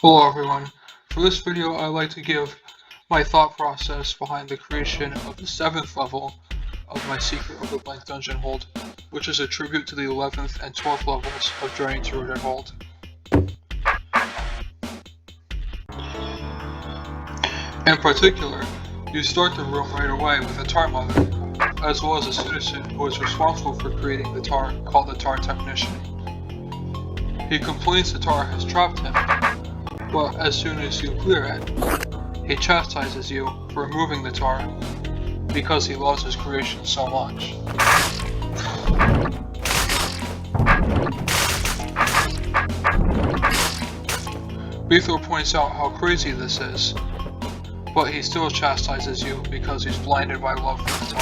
Hello everyone. For this video I'd like to give my thought process behind the creation of the 7th level of my Secret of the Blank Dungeon hold, which is a tribute to the 11th and 12th levels of Journey to Rooted Hold. In particular, you start the room right away with a Tar Mother, as well as a citizen who is responsible for creating the Tar, called the Tar Technician. He complains the Tar has trapped him, but as soon as you clear it, he chastises you for removing the tar because he loves his creation so much. Beethor points out how crazy this is, but he still chastises you because he's blinded by love for the tar.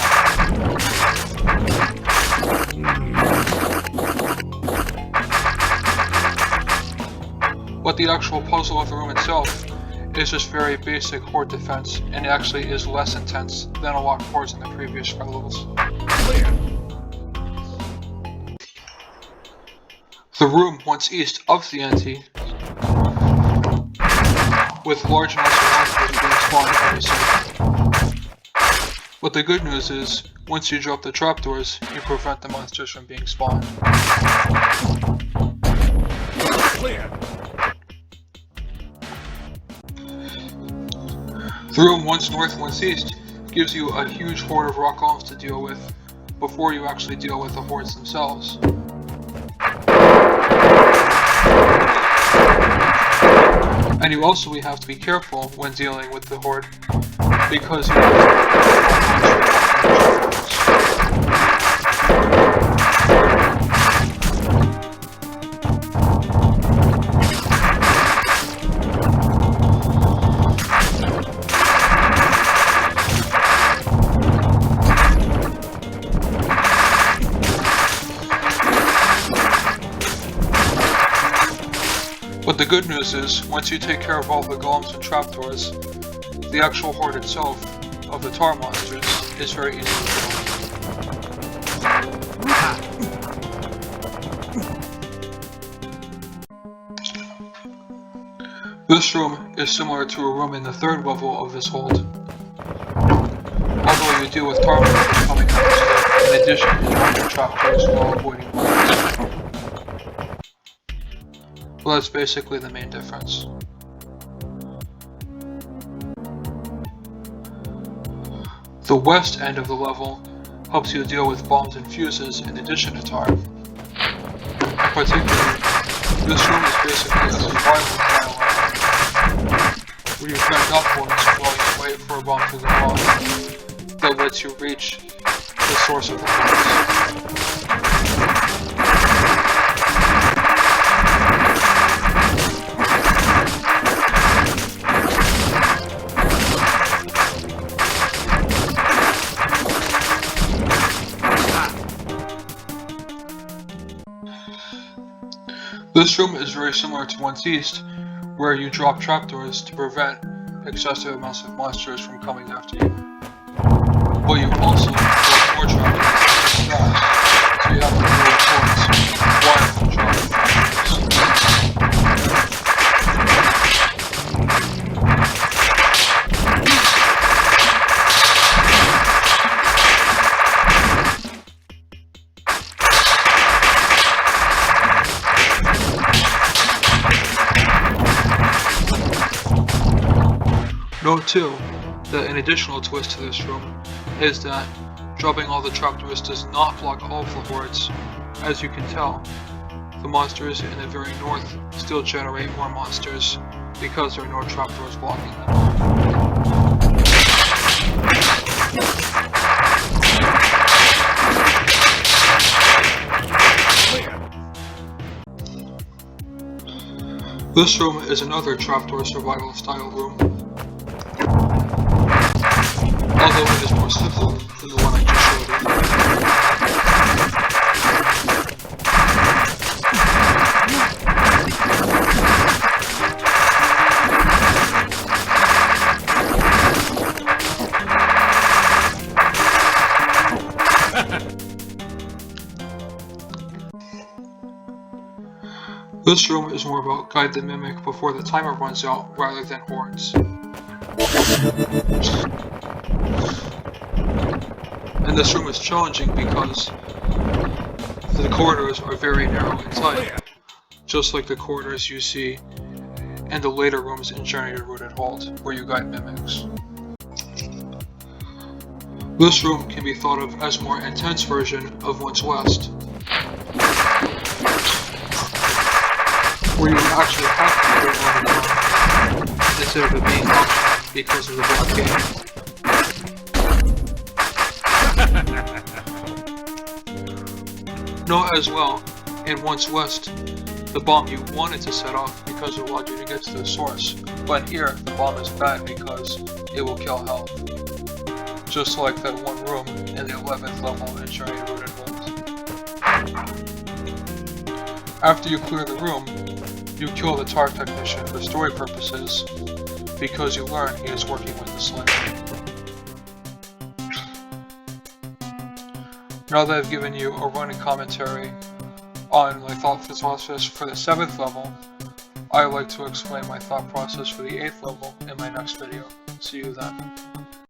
But the actual puzzle of the room itself is just very basic horde defense, and actually is less intense than a lot of hordes in the previous levels. The room once east of the Ante, with large amounts of monsters being spawned every second. But the good news is, once you drop the trapdoors, you prevent the monsters from being spawned. Clear. The room once north, once east gives you a huge horde of rock golems to deal with before you actually deal with the hordes themselves. And you also have to be careful when dealing with the horde because you But the good news is, once you take care of all the golems and trapdoors, the actual horde itself of the tar monsters is very easy to kill. This room is similar to a room in the 3rd level of this hold, although you deal with tar monsters coming out in addition to dropping trapdoors while avoiding bullets. Well, that's basically the main difference. The west end of the level helps you deal with bombs and fuses in addition to tar. In particular, this room is basically a survival style where you fend upwards while you wait for a bomb to go off that lets you reach the source of the bombs. This room is very similar to Once East, where you drop trapdoors to prevent excessive amounts of monsters from coming after you. But you also drop more trapdoors to fast, so you have to deal with hordes while you drop the Note too, that an additional twist to this room is that dropping all the trapdoors does not block all of the hordes. As you can tell, the monsters in the very north still generate more monsters because there are no trapdoors blocking them. This room is another trapdoor survival style room, although it is more simple than the one I just showed This room is more about guide the mimic before the timer runs out rather than horns. And this room is challenging because the corridors are very narrow and tight, just like the corridors you see in the later rooms in Journey to Rooted Hold, where you guide mimics. This room can be thought of as a more intense version of Once West, where you actually have to put it on the ground instead of it being optional because of the blockade. Note as well, in Once West, the bomb you wanted to set off because it allowed you to get to the source, but here the bomb is bad because it will kill health. Just like that one room in the 11th level in Journey to Rooted Hold. After you clear the room, you kill the TAR technician for story purposes because you learn he is working with the Slinger. Now that I've given you a running commentary on my thought process for the 7th level, I would like to explain my thought process for the 8th level in my next video. See you then.